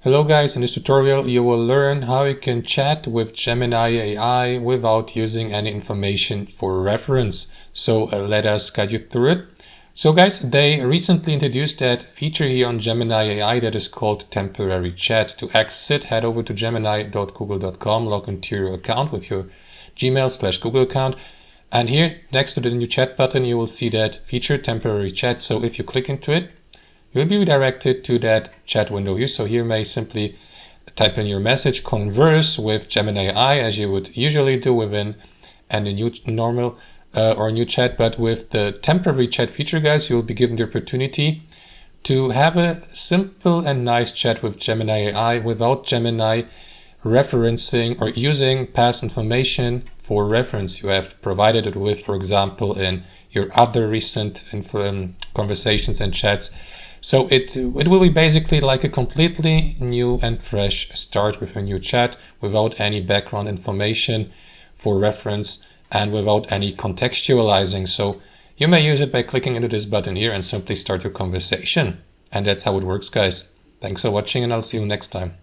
Hello guys, in this tutorial you will learn how you can chat with Gemini AI without using any information for reference. So let us guide you through it. So guys, they recently introduced that feature here on Gemini AI that is called temporary chat. To access it, head over to gemini.google.com, log into your account with your Gmail/Google account. And here next to the new chat button, you will see that feature temporary chat. So if you click into it, you'll be redirected to that chat window here. So here you may simply type in your message, converse with Gemini AI as you would usually do within any new normal or new chat. But with the temporary chat feature, guys, you'll be given the opportunity to have a simple and nice chat with Gemini AI without Gemini referencing or using past information for reference you have provided it with, for example, in your other recent conversations and chats. So it will be basically like a completely new and fresh start with a new chat without any background information for reference and without any contextualizing. So you may use it by clicking into this button here and simply start your conversation. And that's how it works, guys. Thanks for watching and I'll see you next time.